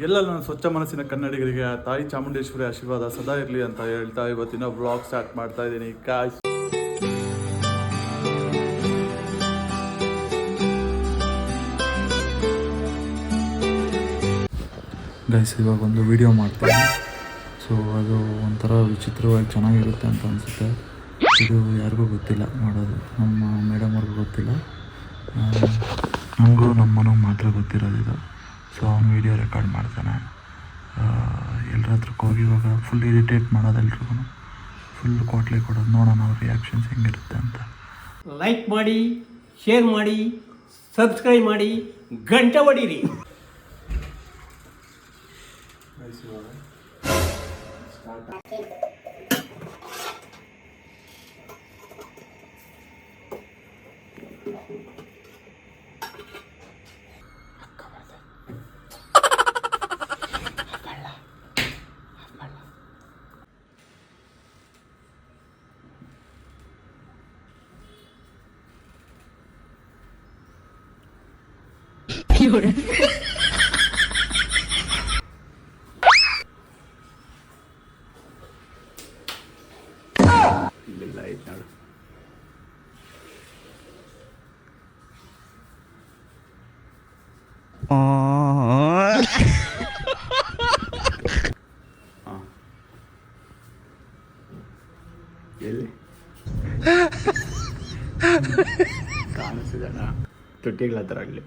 ಎಲ್ಲ ನನ್ನ ಸ್ವಚ್ಛ ಮನಸ್ಸಿನ ಕನ್ನಡಿಗರಿಗೆ ತಾಯಿ ಚಾಮುಂಡೇಶ್ವರಿ ಆಶೀರ್ವಾದ ಸದಾ ಇರಲಿ ಅಂತ ಹೇಳ್ತಾ ಇವತ್ತಿನ ವ್ಲಾಗ್ ಸ್ಟಾರ್ಟ್ ಮಾಡ್ತಾ ಇದ್ದೀನಿ ಗೈಸ್ ಇವಾಗ ಒಂದು ವಿಡಿಯೋ ಮಾಡ್ತೀನಿ. ಸೊ ಅದು ಒಂಥರ ವಿಚಿತ್ರವಾಗಿ ಚೆನ್ನಾಗಿರುತ್ತೆ ಅಂತ ಅನಿಸುತ್ತೆ. ಇದು ಯಾರಿಗೂ ಗೊತ್ತಿಲ್ಲ ಮಾಡೋದು, ನಮ್ಮ ಮೇಡಮ್ ಅವ್ರಿಗೂ ಗೊತ್ತಿಲ್ಲ, ನಮಗೂ ನಮ್ಮ ಮನೆಗೆ ಮಾತ್ರ ಗೊತ್ತಿರೋದು ಇದು. ಸೊ ಅವನು ವೀಡಿಯೋ ರೆಕಾರ್ಡ್ ಮಾಡ್ತಾನೆ. ಎಲ್ಲರ ಹತ್ರಕ್ಕೆ ಹೋಗಿ ಇವಾಗ ಫುಲ್ ಇರಿಟೇಟ್ ಮಾಡೋದು, ಎಲ್ರಿಗೂ ಫುಲ್ ಕೊಟ್ಲೆ ಕೊಡೋದು, ನೋಡೋಣ ಅವ್ರ ರಿಯಾಕ್ಷನ್ಸ್ ಹೆಂಗಿರುತ್ತೆ ಅಂತ. ಲೈಕ್ ಮಾಡಿ, ಶೇರ್ ಮಾಡಿ, ಸಬ್ಸ್ಕ್ರೈಬ್ ಮಾಡಿ, ಗಂಟೆ ಹೊಡೀರಿ. ಇಲ್ಲೆಲ್ಲ ಐತೆ ನೋಡು. ಎಲ್ಲಿ ಕಾಣಿಸಿದಣ ತೊಟ್ಟಿಗಳ ಹತ್ರ ಆಗಲಿ.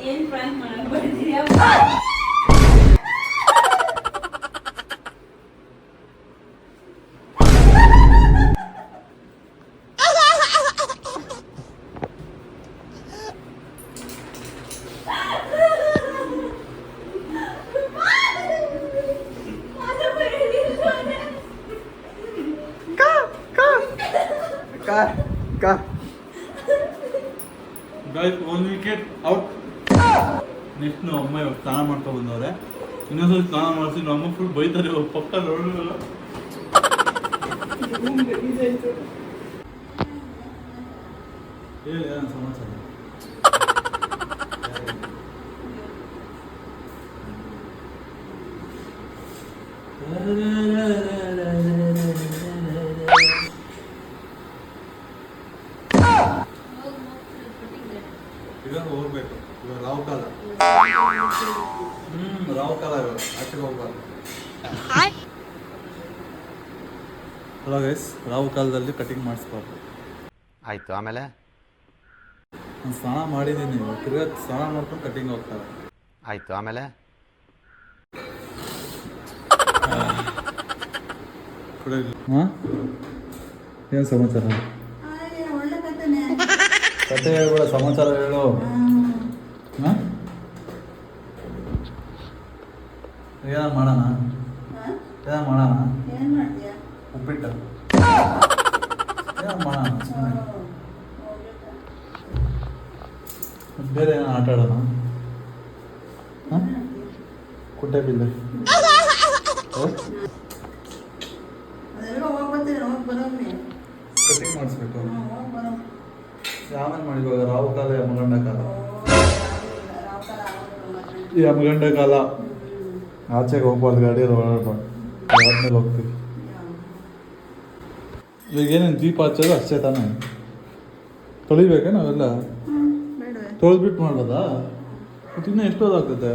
ಏನ್ ಪ್ರ್ಯಾಂಕ್ ಮಾಡಕ್ ಬರ್ತೀರಾ? ಒಂದು ವಿಕೆಟ್ ಔಟ್. ನೆಕ್ಸ್ಟ್ ನಾವು ಅಮ್ಮ ಇವಾಗ ಸ್ನಾನ ಮಾಡ್ಕೊಂಡು ಬಂದವ್ರೆ. ಇನ್ನೊಂದ್ಸಲ ಸ್ನಾನ ಮಾಡಿಸಿ ನಮ್ಮ ಅಮ್ಮ ಫುಲ್ ಬೈತಾರೆ. ಇವಾಗ ಪಕ್ಕ ನೋಡಲ್ಲ. ಹೇಳಿ ಏನು ಸಮಾಚಾರ? ಇವಾಗ ಹೋಗ್ಬೇಕು. ಇವಾಗ ರಾವ್ ಕಾಲ. ರಾವ್ ಕಾಲ ಇವಾಗ ಆಚೆಗೆ ಹೋಗ್ಬಾರ್ದು. ಹಲೋ ಗೈಸ್, ರಾವ್ ಕಾಲದಲ್ಲಿ ಕಟಿಂಗ್ ಮಾಡಿಸ್ಬಾರ್ದು. ಆಯ್ತು, ಆಮೇಲೆ ನಾನು ಸ್ನಾನ ಮಾಡಿದ್ದೀನಿ. ತಿರ್ಗಾ ಸ್ನಾನ ಮಾಡ್ಕೊಂಡು ಕಟಿಂಗ್ ಹೋಗ್ತಾರೆ. ಆಯ್ತು, ಆಮೇಲೆ ಹಾಂ ಏನು ಸಮಾಚಾರ? ಕತೆ ಹೇಳ್ಬೇಡ, ಸಮಾಚಾರ ಹೇಳು. ಹಾಂ ಏನ ಮಾಡೋಣ? ಏನ ಮಾಡೋಣ? ಉಪ್ಪಿಟ್ಟು ಏನ ಮಾಡೋಣ? ಬೇರೆ ಏನೋ ಆಟ ಆಡೋಣ? ಹಾಂ ಕುಟ್ಟೆ ಬಿಲ್ಲೆ ಕಟಿಂಗ್ ಮಾಡಿಸ್ಬೇಕು. ಆಮೇಲೆ ಮಾಡಿ. ಇವಾಗ ರಾವು ಕಾಲ, ಯಮಗಂಡ ಕಾಲ. ಯಮಗಂಡ ಕಾಲ ಆಚೆಗೆ ಹೋಗ್ಬಾರ್ದು, ಗಾಡಿಯಲ್ಲಿ ಓಡಾಡ್ಬಾರ್ದು. ಆದ್ಮೇಲೆ ಹೋಗ್ತೀವಿ. ಇವಾಗ ಏನೇನು ದೀಪ ಹಚ್ಚೋದು ಅಷ್ಟೇ ತಾನೇ? ತೊಳಿಬೇಕಾ ನಾವೆಲ್ಲ? ತೊಳೆದ್ಬಿಟ್ಟು ಮಾಡ್ಬೋದಾ? ಇನ್ನೂ ಎಷ್ಟೋದಾಗ್ತದೆ?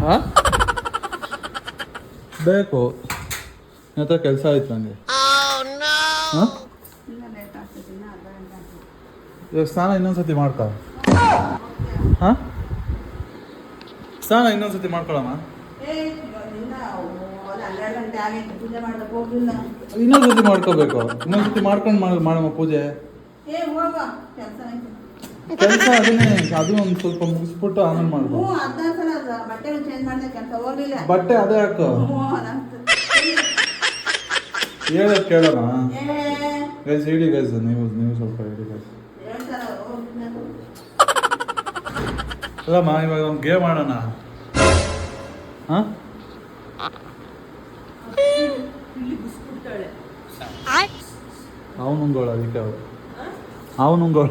ಹಾಂ ಬೇಕು. ನನ್ನ ಹತ್ರ ಕೆಲಸ ಆಯ್ತು ನನಗೆ. ಹಾಂ ಇವಾಗ ಸ್ನಾನ ಇನ್ನೊಂದ್ಸತಿ ಮಾಡ್ತಾ? ಹಾಂ ಸ್ನಾನ ಇನ್ನೊಂದ್ಸತಿ ಮಾಡ್ಕೊಳಮ್ಮ. ಇನ್ನೊಂದ್ಸತಿ ಮಾಡ್ಕೋಬೇಕು. ಇನ್ನೊಂದ್ಸತಿ ಮಾಡ್ಕೊಂಡು ಮಾಡಮ್ಮ ಪೂಜೆ. ಕೆಲಸ ಅದನ್ನೇ, ಅದು ಒಂದು ಸ್ವಲ್ಪ ಮುಗಿಸ್ಬಿಟ್ಟು ಆಮೇಲೆ ಮಾಡ್ಬೋದು. ಬಟ್ಟೆ ಚೇಂಜ್ ಮಾಡಿದೆ ಕೆಲಸ ಹೋಗ್ಲಿಲ್ಲ. ಬಟ್ಟೆ ಅದೇ ಹಾಕು, ಹೇಳೋದು ಕೇಳೋಣ. ಗೈಸ್ ಹೇಳಿ ಗೈಸ್, ನೀವು ಸ್ವಲ್ಪ ಹೇಳಿ ಗೈಸ್. ಅಲ್ಲಮ್ಮ, ಇವಾಗ ಒಂದು ಗೇಮ್ ಆಡೋಣ. ಹಾಂ, ಅವನುಂಗೋಳ ಅದಕ್ಕೆ ಅವನುಂಗೋಳ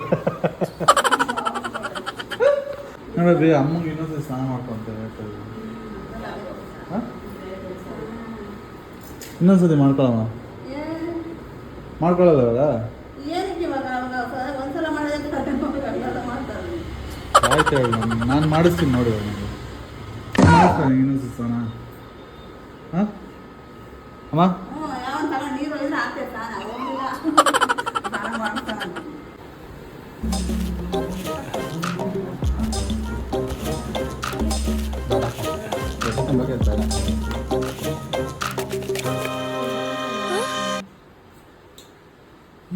ನೋಡ್ರಿ, ಅಮ್ಮಗೆ ಇನ್ನೊಂದು ಸ್ನಾನ ಮಾಡ್ಕೊಂತಾರೆ. ಹಾಂ, ಇನ್ನೊಂದ್ಸತಿ ಮಾಡ್ಕೊಳ್ಳೋಣ. ಮಾಡ್ಕೊಳ್ಳೋದ ಇವಾಗ? ಆಯ್ತು ಹೇಳಿ, ನಾನು ಮಾಡಿಸ್ತೀನಿ ನೋಡಿ. ಮಾಡಿಸ್ತೀನಿ ಇನ್ನೊಂದ್ಸತಿ ಸ್ನಾನ. ಹಾಂ ಅಮ್ಮ,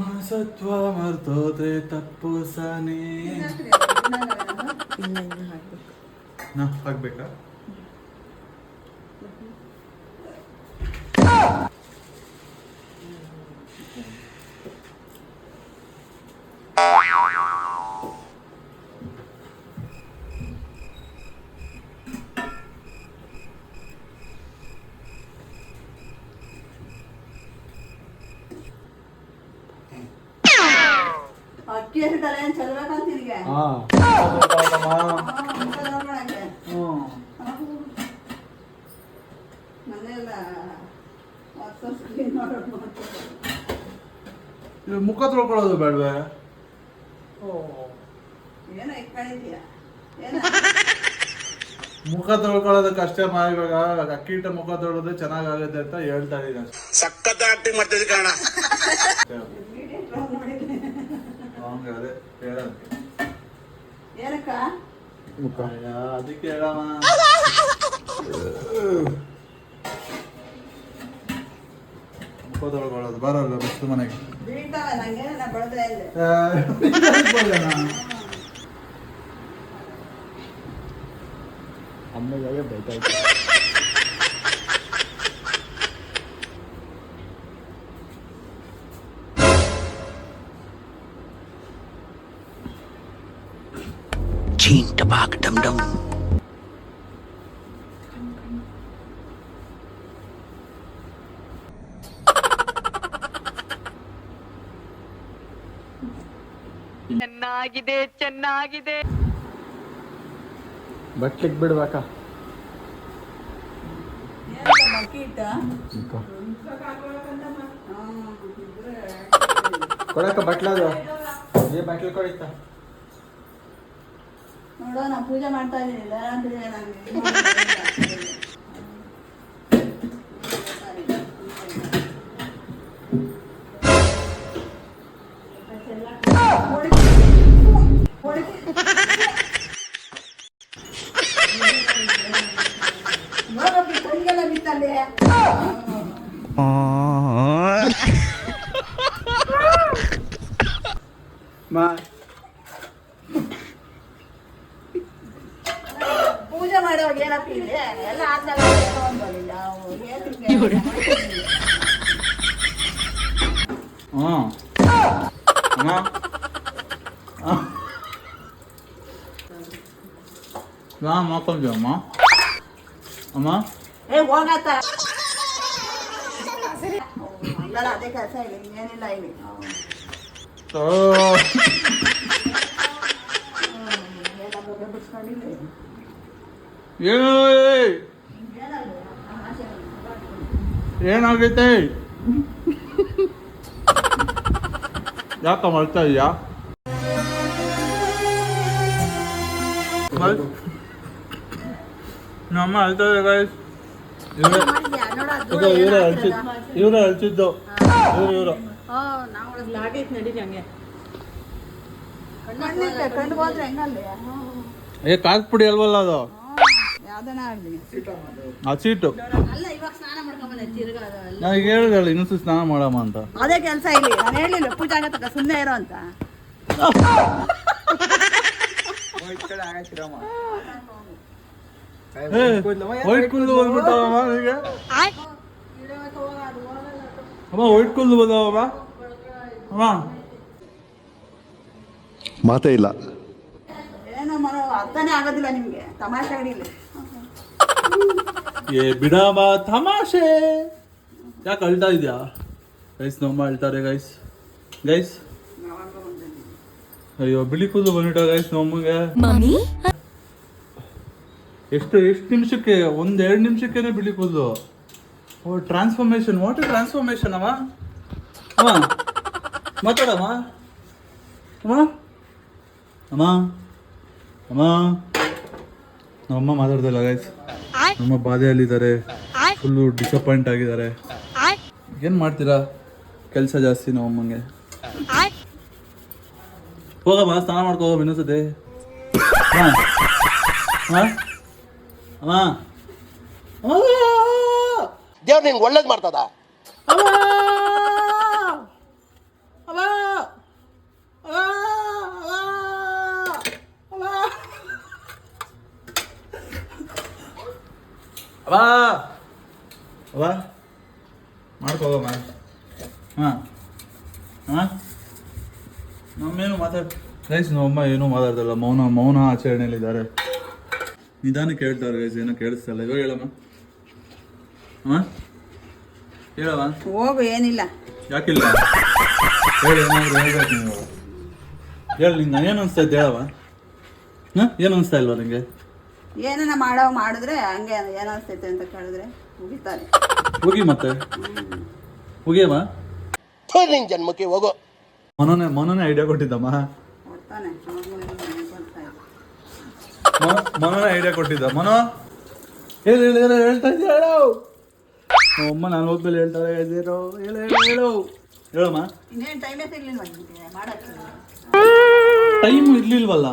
ಮಸತ್ವ ಮರ್ತೋದ್ರೆ ತಪ್ಪು ಸನೇ. ಹಾಕ್ಬೇಕಾ? ಅಕ್ಕಿ ತಲೆ ಚಲ್ಬೇಕಂತ ನಿನಗೆ. ಮನೆಯಲ್ಲ ಮುಖ ತೊಳ್ಕೊಳ್ಳೋದು ಬೇಡವೆ? ಏನೋ ಇಟ್ಕೊಂಡಿದ್ದೀಯ, ಮುಖ ತೊಳ್ಕೊಳ್ಳೋದಕ್ಕೆ ಅಷ್ಟೇ. ಇವಾಗ ಅಕ್ಕಿ ಹಿಟ್ಟ ಮುಖ ತೊಳೆದ್ರೆ ಚೆನ್ನಾಗಾಗುತ್ತೆ ಅಂತ ಹೇಳ್ತಾ ಇದ್ದೀನಿ. ಸಖತ್ ಆಕ್ಟಿಂಗ್ ಮಾಡ್ತಿದ್ದೆ ಕಾರಣ. ಅದೇ ಹೇಳೋದು. ಏನಕ್ಕ ಮುಖ ಅದಕ್ಕೆ ಹೇಳಮ್ಮ. ಮುಖ ತೊಳ್ಕೊಳ್ಳೋದು ಬರಲ್ಲ ಬೆಸ್ಟ್ ಮನೆಗೆ. ಬೀಳ್ತಾವೆ ನಂಗೆ, ನಾ ಬೆಳೆದ್ರೆ ಇಲ್ಲ. ಅಮ್ಮಗೆ ಬೈತಾಯ್ತು. ಚೀನ್ ಟಪಾಕ್ ಡಮ್ ಡಮ್. ಚೆನ್ನಾಗಿದೆ ಚೆನ್ನಾಗಿದೆ. ಬಟ್ಲಿಗೆ ಬಿಡ್ಬೇಕಾ? ಅಕ್ಕಿ ಹಿಟ್ಟ ಕೊಡಕ್ಕ ಬಟ್ಲದು ಏ ಬಟ್ಲು ಕೊಡಿತ ನೋಡೋ, ನಾ ಪೂಜೆ ಮಾಡ್ತಾ ಇದ್ದೀನಿಲ್ಲ ಅಂದ್ರೆ ಕೈಗೆಲ್ಲ ಬಿತ್ತಲ್ಲಿ. ಪೂಜೆ ಮಾಡುವಾಗ ಏನಪ್ಪ ಇದೆ ಎಲ್ಲ ಆದ್ಮೇಲೆ ಏನೋ ಒಂದು ಬರಲಿಲ್ಲ. ಮಾಡ್ಕೊಂಡ್ವಿ ಅಮ್ಮ. ಏ ಹೋಗತ್ತ, ಅದೇ ಕೆಲಸ ಇಲ್ಲ, ಇನ್ನೇನಿಲ್ಲ ಇಲ್ಲಿ. ಏನಾಗೈತೆ? ಯಾಕ ಮಾಡ್ತಾ ಇದೆಯಾ? ನಮ್ಮ ಅಳ್ತಾ ಇದೆ ಗೈಸ್. ಇವರೇ ಅಳ್ಸಿದ್ದು. ಇವರು ಕಂಡು ಹೋದ್ರೆ ಹೆಂಗಲ್ಲಿ ಏ ಕಾಕ್ ಪುಡಿ ಅಲ್ವಲ್ಲ ಅದು, ಯಾವ್ದನ ಆಗ್ಲಿ. ಆ ಸೀಟು. ಅಲ್ಲ, ಇವಾಗ ಸ್ನಾನ ಮಾಡ್ಕೊಂಬಂದೆ ತಿರ್ಗಾ. ನನಗೆ ಹೇಳಿದಲ್ಲ ಇನ್ನೊಂದು ಸ್ನಾನ ಮಾಡಮ್ಮ ಅಂತ. ಅದೇ ಕೆಲಸ ಇಲ್ಲಿ. ನಾನು ಹೇಳಿಲ್ಲ ಪೂಜೆ ಆಗತ್ತಕ್ಕ ಸುಮ್ಮನೆ ಇರೋ ಅಂತ. ವೈಟ್ ಕೂದಲು ಬಂದ್ಬಿಟ್ಟವಮ್ಮ ನಿನಗೆ ಅಮ್ಮ ವೈಟ್ ಕೂದಲು ಬಂದವಮ್ಮ ಅಮ್ಮ ಮಾತೇ ಇಲ್ಲ. ಏನೋ ಮನೋ ಅರ್ಥನೇ ಆಗೋದಿಲ್ಲ ನಿಮ್ಗೆ ತಮಾಷೆ ಅಡಿಲಿ ಏ ಬಿಡಮ್ಮ ತಮಾಷೆ ಯಾಕೆ ಅಳ್ತಾ ಇದೆಯಾ ಗೈಸ್ ನಮ್ಮ ಅಳ್ತಾರೆ ಗೈಸ್ ಗೈಸ್ ಅಯ್ಯೋ ಬಿಳಿ ಕೂದಲು ಬಂದ್ಬಿಟ್ಟ ಗೈಸ್ ನಮ್ಮಗೆ ಎಷ್ಟು ನಿಮಿಷಕ್ಕೆ 1-2 ನಿಮಿಷಕ್ಕೇನೆ ಬಿಳಿ ಕೂದಲು ಓ ಟ್ರಾನ್ಸ್ಫಾರ್ಮೇಶನ್ ವಾಟ್ ಟ್ರಾನ್ಸ್ಫಾರ್ಮೇಶನ್ ಅಮ್ಮ ಅಮ್ಮ ಮಾತಾಡಮ್ಮ ಅಮ್ಮ ಅಮ್ಮ ಅಮ್ಮ ನಮ್ಮಮ್ಮ ಮಾತಾಡ್ದಲ್ಲ ಗೈಸ್ ನಮ್ಮ ಬಾಧೆಯಲ್ಲಿದ್ದಾರೆ ಫುಲ್ಲು ಡಿಸಪಾಯಿಂಟ್ ಆಗಿದ್ದಾರೆ ಏನು ಮಾಡ್ತೀರಾ ಕೆಲಸ ಜಾಸ್ತಿ ನಮ್ಮಮ್ಮಂಗೆ ಹೋಗಮ್ಮ ಸ್ನಾನ ಮಾಡ್ಕೋ ಹೋಗಮ್ಮ ಇನ್ನೊಂದ್ಸತಿ ದೇವ್ರು ನಿಂಗೆ ಒಳ್ಳೇದು ಮಾಡ್ತದ. ಮಾಡ್ಕೋಗಮ್ಮ ನಮ್ಮೇನು ಗೈಸ್ ನಮ್ಮಮ್ಮ ಏನೂ ಮಾತಾಡ್ತಲ್ಲ ಮೌನ ಆಚರಣೆಯಲ್ಲಿದ್ದಾರೆ ನಿಧಾನಕ್ಕೆ ಹೇಳ್ತಾರೆ ಗೈಸ್ ಏನೋ ಕೇಳಿಸ್ತಲ್ಲ ಇವಾಗ ಹೇಳಮ್ಮ ಹೇಳಮ್ಮ ಹೋಗು ಏನಿಲ್ಲ ಯಾಕಿಲ್ಲ ಹೇಳಿ ಏನಾದ್ರು ಹೇಳ್ಬೇಕು ನೀವು ಹೇಳಿ ನಿಂಗೆ ಏನು ಅನಿಸ್ತಾ ಇದ್ದೆ ಹೇಳಮ್ಮ ಏನು ಅನಿಸ್ತಾ ಇಲ್ವಾ ನಿಂಗೆ ಏನೇನ ಮಾಡಿದ್ರೆ ಹಂಗೆ ಏನು ಅನಿಸ್ತೈತೆ ಅಂತ ಕೇಳಿದ್ರೆ ಮುಗಿತಾರೆ ಹೋಗಿ ಮತ್ತೆ ಹೋಗಿಯಮ್ಮ ನಿನ್ ಜನ್ಮಕ್ಕೆ ಹೋಗೋ. ಮನೋನೇ ಐಡಿಯಾ ಕೊಟ್ಟಿದ್ದಮ್ಮ ಕೊಡ್ತಾನೆ ಮನೋನೇ ಐಡಿಯಾ ಕೊಟ್ಟಿದ್ದ ಮನೋ ಹೇಳು ಹೇಳ್ತಾ ಇದ್ದೀಯ ಹೇಳು ಅಮ್ಮ ನಾನು ಹೋದ್ಮೇಲೆ ಹೇಳ್ತಾರೆ ಹೇಳು ಹೇಳಮ್ಮ ಇನ್ನೇನು ಟೈಮೇ ಸಿಗ್ಲಿಲ್ಲ ನಿಮಗೆ ಮಾಡಕ್ಕೆ ಟೈಮ್ ಇರ್ಲಿಲ್ವಲ್ಲ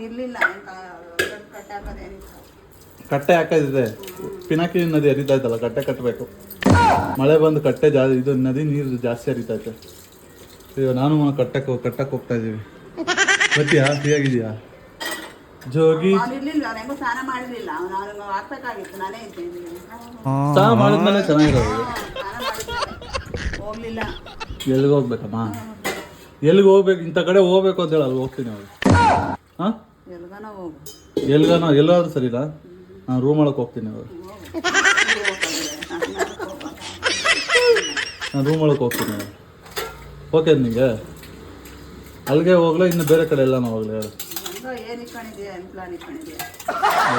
ಇರ್ಲಿಲ್ಲ ಕಟ್ಟೆ ಹಾಕೋದೇನಿತ್ತು ಕಟ್ಟೆ ಹಾಕೋದಿದೆ ಪಿನಾಕಿ ನದಿ ಹರಿತಾ ಇತ್ತಲ್ಲ ಕಟ್ಟೆ ಕಟ್ಟಬೇಕು ಮಳೆ ಬಂದು ಕಟ್ಟೆ ಇದು ನದಿ ನೀರು ಜಾಸ್ತಿ ಹರಿತೈತೆ ಈಗ ನಾನು ಕಟ್ಟಕ್ಕೆ ಹೋಗ್ತಾ ಇದ್ದೀವಿ ಬರ್ತೀಯಾ ಫ್ರೀಯಾಗಿದೆಯಾ ಜೋಗಿ ಇರ್ಲಿಲ್ಲ ನನಗೂ ಸ್ನಾನ ಮಾಡಿರ್ಲಿಲ್ಲ ಅವ್ನು ಹಾಕ್ಬೇಕಾಗಿತ್ತು ನಾನೇ ಇದ್ದೇನೆ ಸ್ನಾನ ಮಾಡಿದ್ಮೇಲೆ ಚೆನ್ನಾಗಿರೋದು ಸ್ನಾನ ಮಾಡಿದ್ಮೇಲೆ ಹೋಗ್ಲಿಲ್ಲ ಎಲ್ಲಿಗೆ ಹೋಗ್ಬೇಕಮ್ಮ ಎಲ್ಲಿಗೆ ಹೋಗ್ಬೇಕು ಇಂಥ ಕಡೆ ಹೋಗ್ಬೇಕು ಅಂತ ಹೇಳಿ ಅಲ್ಲಿ ಹೋಗ್ತೀನಿ ಅವ್ರು ಹಾಂ ಎಲ್ಗನ ಹೋಗು ಎಲ್ಲಾದ್ರೂ ಸರಿಲ್ಲ ನಾನು ರೂಮ್ ಒಳಗೆ ಹೋಗ್ತೀನಿ ಅವ್ರು ನಾನು ರೂಮ್ ಒಳಗೆ ಹೋಗ್ತೀನಿ ಅವ್ರು ಓಕೆ ನಿಮಗೆ ಅಲ್ಲಿಗೆ ಹೋಗ್ಲಾ ಇನ್ನು ಬೇರೆ ಕಡೆ ಎಲ್ಲಾನು ಹೋಗ್ಲಿ ಹೇಳು ಏನು ಇಟ್ಕೊಂಡಿದ್ಯಾ ಪ್ಲಾನ್ ಇಟ್ಕೊಂಡಿದ್ಯಾ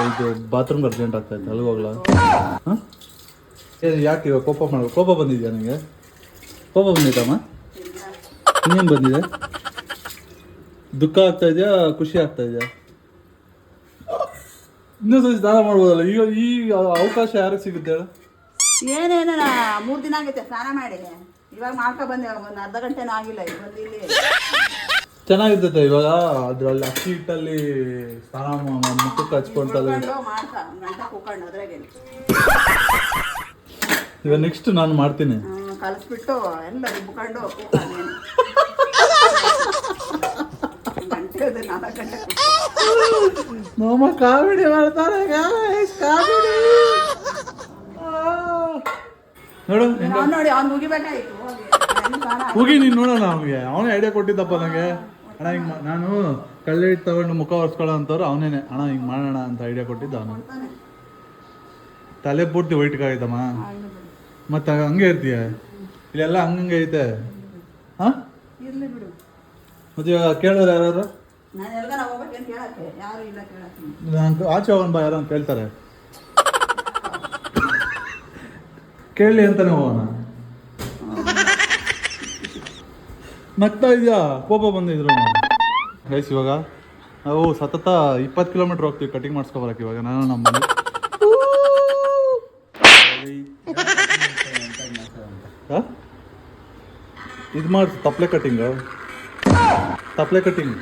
ಇದು ಬಾತ್ರೂಮ್ಗೆ ಅರ್ಜೆಂಟ್ ಆಗ್ತಾಯಿತ್ತು ಅಲ್ಲಿಗೆ ಹೋಗ್ಲಾ ಹಾಂ ಏನು ಯಾಕೆ ಇವಾಗ ಕೋಪ ಬಂದಿದ್ಯಾ ನನಗೆ ಕೋಪ ಬಂದಿದ್ದಮ್ಮ ಇನ್ನೇನು ಬಂದಿದೆ ದುಃಖ ಆಗ್ತಾ ಇದೆಯಾ ಖುಷಿ ಆಗ್ತಾ ಇದೆಯಾ ಇನ್ನೊಂದ್ಸತಿ ಸ್ನಾನ ಮಾಡ್ಬೋದಲ್ಲ ಈಗ ಈ ಅವಕಾಶ ಯಾರಿಗೆ ಸಿಗುತ್ತೆ ಹೇಳು ಏನೇನ 3 ದಿನ ಆಗೈತೆ ಸ್ನಾನ ಮಾಡಿ ಇವಾಗ ಮಾಡ್ಕೊ ಬಂದೆ ಒಂದು ಅರ್ಧ ಗಂಟೆನೂ ಆಗಿಲ್ಲ ಈಗ ಬಂದು ಇಲ್ಲಿ ಚೆನ್ನಾಗಿರ್ತೈತೆ ಇವಾಗ ಅದ್ರಲ್ಲಿ ಅಕ್ಕಿ ಹಿಟ್ಟಲ್ಲಿ ಸ್ನಾನ ಮುಖಕ್ಕೆ ಹಚ್ಕೊಂತಲ್ಲ ಮಾಡ್ಕ ಗಂಟೆ ಕೂಕೊಂಡು ಅದ್ರಾಗೆ ಇವಾಗ ನೆಕ್ಸ್ಟ್ ನಾನು ಮಾಡ್ತೀನಿ ಕಲಿಸ್ಬಿಟ್ಟು ಎಲ್ಲ ರುಬ್ಕೊಂಡು ಕೂಕೊಂಡು ಗಂಟೆ 4 ಗಂಟೆ ಮಾಮ ಕಾಮಿಡಿ ಮಾಡ್ತಾರೆ ಕಾಮಿಡಿ ನೋಡು ಅವ್ನು ನೋಡಿ ಅವ್ನು ಮುಗಿಬೇಕಾಯ್ತು ಹೋಗಿ ನೀನು ನೋಡೋಣ ಅವನಿಗೆ ಅವನೇ ಐಡಿಯಾ ಕೊಟ್ಟಿದ್ದಪ್ಪ ನನಗೆ ಅಣ್ಣ ಹಿಂಗೆ ನಾನು ಕಳ್ಳೆ ಹಿಟ್ಟು ತಗೊಂಡು ಮುಖ ಒರೆಸ್ಕೊಳ್ಳೋ ಅಂತವ್ರು ಅವನೇನೆ ಅಣ್ಣ ಹಿಂಗೆ ಮಾಡೋಣ ಅಂತ ಐಡಿಯಾ ಕೊಟ್ಟಿದ್ದ ಅವನು ತಲೆ ಪೂರ್ತಿ ವೈಟ್ಗಾಯ್ತಮ್ಮ ಮತ್ತೆ ಹಂಗೆ ಇರ್ತೀಯ ಇಲ್ಲೆಲ್ಲ ಹಂಗಂಗೆ ಐತೆ ಹಾಂ ಇರ್ಲಿ ಬಿಡು ಮತ್ತೆ ಇವಾಗ ಕೇಳಿದ್ರೆ ಯಾರು ನಾನು ಎಲ್ಗಾನ ಹೋಗ್ಬೇಕಂತ ಕೇಳಕ್ಕೆ ಯಾರು ಇಲ್ಲ ಕೇಳಕ್ಕೆ ನಾನು ಆಚೆ ಹೋಗೋಣ ಬಾ ಯಾರೋ ಕೇಳ್ತಾರೆ ಕೇಳಲಿ ಅಂತಾನೆ ಹೋಗೋಣ ನಗ್ತಾ ಇದೆಯಾ ಕೋಪ ಬಂದಿದ್ರು ಗೈಸ್ ಇವಾಗ ನಾವು ಸತತ 20 ಕಿಲೋಮೀಟ್ರ್ ಹೋಗ್ತೀವಿ ಕಟಿಂಗ್ ಮಾಡಿಸ್ಕೊಬರಕ್ಕೆ ಇವಾಗ ನಾನು ನಮ್ಮ ಮನೆ ಇದು ಮಾಡ್ತು ತಪ್ಪಲೆ ಕಟಿಂಗ್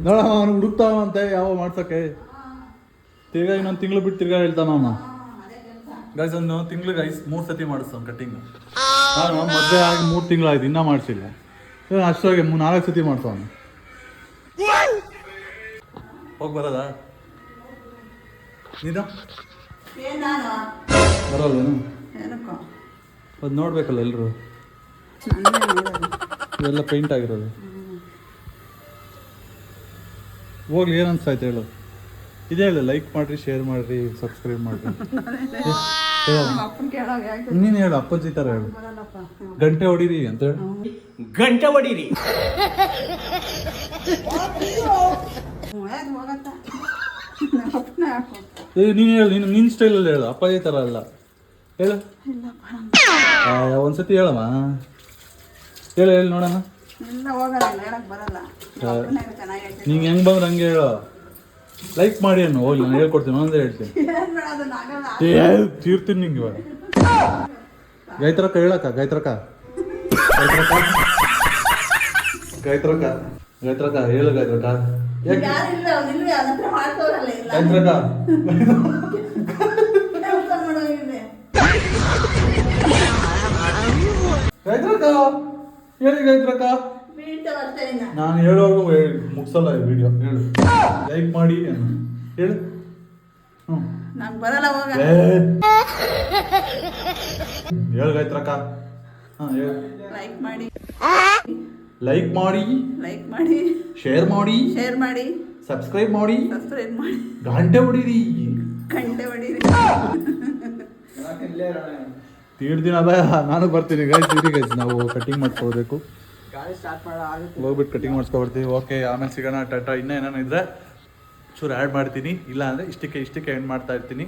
ನೋಡ ಅವನು ಹುಡುಕ್ತಾವಂತೆ ಯಾವ ಮಾಡ್ಸೋಕ್ಕೆ ತಿರ್ಗಾ ಇನ್ನೊಂದು ತಿಂಗಳು ಬಿಟ್ಟು ತಿರ್ಗಾ ಹೇಳ್ತಾನ ಅವನು ಗೈಸ್ ಒಂದು ತಿಂಗ್ಳಿಗೆ 3 ಸತಿ ಮಾಡಿಸ್ತಾನೆ ಕಟಿಂಗ್ ಮದುವೆ ಆಗಿ 3 ತಿಂಗಳಾಯ್ತು ಇನ್ನೂ ಮಾಡಿಸಿಲ್ಲ ಅಷ್ಟಾಗಿ 4 ಸತಿ ಮಾಡ್ತಾವನು ಹೋಗಿ ಬರೋದಾ ನೀನು ಏನು ನಾನು ಬರೋಲ್ವೇನು ಏನಕ್ಕೋ ಅದು ನೋಡ್ಬೇಕಲ್ಲ ಎಲ್ಲರೂ ನನ್ನೇ ನೋಡೋದು. ಇವೆಲ್ಲ ಪೇಂಟ್ ಆಗಿರೋದು ಹೋಗ್ಲಿ ಏನು ಅನ್ಸಾಯ್ತು ಹೇಳು ಇದೇ ಹೇಳು ಲೈಕ್ ಮಾಡಿರಿ ಶೇರ್ ಮಾಡಿರಿ ಸಬ್ಸ್ಕ್ರೈಬ್ ಮಾಡಿರಿ ನಮ್ಮ ಅಪ್ಪನ ಕೇಳೋವಾಗ ಯಾಕೆ ನೀನು ಹೇಳು ಅಪ್ಪಾಜಿ ಥರ ಹೇಳು ಬರಲ್ಲಪ್ಪ ಗಂಟೆ ಹೊಡೀರಿ ಅಂತ ಹೇಳು ಗಂಟೆ ಹೊಡೀರಿ. ಯಾಕೆ ಹೋಗತ್ತ ನಮ್ಮ ಅಪ್ಪನ ಯಾಕೋ ನೀನು ಹೇಳು ನಿನ್ನ ಸ್ಟೈಲಲ್ಲಿ ಹೇಳು ಅಪ್ಪಾಜಿ ಥರ ಅಲ್ಲ ಹೇಳು ಒಂದ್ಸತಿ ಹೇಳಮ್ಮ ಹೇಳು ಹೇಳು ನೋಡೋಣ ಎಲ್ಲ ಹೋಗಲ್ಲ ಹೇಳಕ್ ಬರಲ್ಲ ನಮ್ಮ ಅಪ್ಪನೇ ಚೆನ್ನಾಗಿ ಹೇಳ್ತೀನಿ. ನಿಂಗೆ ಹೆಂಗೆ ಬಂದ್ರೆ ಹಂಗೆ ಹೇಳು ಲೈಕ್ ಮಾಡಿ ಅನ್ನು ಹೋಗ್ಲಿ ನಾನು ಹೇಳ್ಕೊಡ್ತೀನಿ ಒಂದೇ ಹೇಳ್ತೀನಿ ಏನ್ ಬೇಡ ಅದನ್ನ ಆಗಲ್ಲ. ತೀರ್ತೀನಿ ನಿಂಗೆ ಇವಾಗ ಗಾಯತ್ರಕ್ಕ ಹೇಳಕ್ಕ ಗಾಯತ್ರಕ್ಕ ಗಾಯತ್ರಕ್ಕ ಗಾಯತ್ರಕ್ಕ ಹೇಳು ಗಾಯತ್ರಕ್ಕ ಯಾಕೆ ಯಾರು ಇಲ್ಲ ಅವ್ನಿಲ್ಲ ಅದನ್ನ ಮಾಡ್ಕೋರಲ್ಲ ಇಲ್ಲ ಗಾಯತ್ರಕ್ಕ ಕೆಲಸ ಮಾಡೋ ಇದೆ ಗಾಯತ್ರಕ್ಕ ಹೇಳಿ ಗಾಯತ್ರಕ್ಕ ಬೀಳ್ತಾ ಬರ್ತಾ ಇನ್ನ ನಾನು ಹೇಳೋರ್ಗು ಮುಗಿಸಲ್ಲ ಈ ವಿಡಿಯೋ ಹೇಳು ಲೈಕ್ ಮಾಡಿ ಹೇಳು ಹ್ಞೂ ನಂಗೆ ಬರಲ್ಲ ಹೋಗ ಹೇಳು ಗಾಯತ್ರಕ್ಕ ಹಾಂ ಹೇಳು ಲೈಕ್ ಮಾಡಿ ಲೈಕ್ ಮಾಡಿ ಲೈಕ್ ಮಾಡಿ ಶೇರ್ ಮಾಡಿ ಶೇರ್ ಮಾಡಿ ಸಬ್ಸ್ಕ್ರೈಬ್ ಮಾಡಿ ಸಬ್ಸ್ಕ್ರೈಬ್ ಮಾಡಿ ಗಂಟೆ ಹೊಡೀರಿ ಗಂಟೆ ಹೊಡೀರಿ ತೀರ್ದಿನ ಅದ ನಾನು ಬರ್ತೀನಿ ಗೈಸ್ ಇರಿ ಗೈಸ್ ನಾವು ಕಟಿಂಗ್ ಮಾಡ್ಕೋಬೇಕು ಗಾಡಿ ಸ್ಟಾರ್ಟ್ ಮಾಡೋ ಆಗುತ್ತೆ. ಹೋಗ್ಬಿಟ್ಟು ಕಟಿಂಗ್ ಮಾಡಿಸ್ಕೊಬರ್ತೀವಿ ಓಕೆ ಆಮೇಲೆ ಸಿಗೋಣ ಟಾಟಾ ಇನ್ನೂ ಏನೇನು ಇದ್ರೆ ಚೂರು ಆ್ಯಡ್ ಮಾಡ್ತೀನಿ ಇಲ್ಲ ಅಂದರೆ ಇಷ್ಟಕ್ಕೆ ಎಂಡ್ ಮಾಡ್ತಾ ಇರ್ತೀನಿ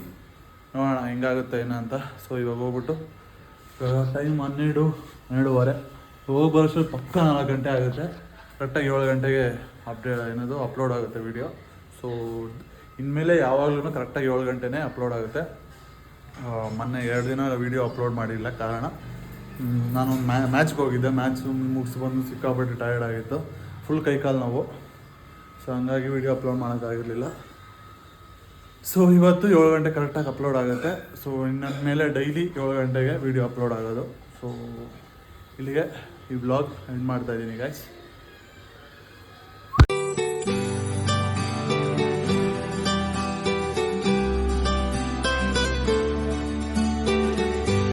ನೋಡೋಣ ಹೆಂಗಾಗುತ್ತೆ ಏನೋ ಅಂತ ಸೊ ಇವಾಗ ಹೋಗ್ಬಿಟ್ಟು ಟೈಮ್ 12:30 ಹೋಗಿ ಬರೋಷ್ಟು ಪಕ್ಕ 4 ಗಂಟೆ ಆಗುತ್ತೆ ಕರೆಕ್ಟಾಗಿ 7 ಗಂಟೆಗೆ ಅಪ್ಲೋಡ್ ಆಗುತ್ತೆ ವಿಡಿಯೋ ಸೊ ಇನ್ಮೇಲೆ ಯಾವಾಗಲೂ ಕರೆಕ್ಟಾಗಿ 7 ಗಂಟೆನೇ ಅಪ್ಲೋಡ್ ಆಗುತ್ತೆ ಮೊನ್ನೆ 2 ದಿನ ವಿಡಿಯೋ ಅಪ್ಲೋಡ್ ಮಾಡಿಲ್ಲ ಕಾರಣ ನಾನೊಂದು ಮ್ಯಾಚ್ಗೆ ಹೋಗಿದ್ದೆ ಮ್ಯಾಚ್ ಮುಗಿಸಿ ಬಂದು ಸಿಕ್ಕಾಪಟ್ಟೆ ಟಯರ್ಡ್ ಆಗಿತ್ತು ಫುಲ್ ಕೈಕಾಲು ನೋವು ಸೊ ಹಂಗಾಗಿ ವಿಡಿಯೋ ಅಪ್ಲೋಡ್ ಮಾಡೋಕ್ಕಾಗಿರಲಿಲ್ಲ ಸೊ ಇವತ್ತು 7 ಗಂಟೆ ಕರೆಕ್ಟಾಗಿ ಅಪ್ಲೋಡ್ ಆಗುತ್ತೆ ಸೊ ಇನ್ನು ಮೇಲೆ ಡೈಲಿ 7 ಗಂಟೆಗೆ ವಿಡಿಯೋ ಅಪ್ಲೋಡ್ ಆಗೋದು ಸೊ ಇಲ್ಲಿಗೆ ಈ ವ್ಲಾಗ್ ಎಂಡ್ ಮಾಡ್ತಾಯಿದ್ದೀನಿ ಗೈಸ್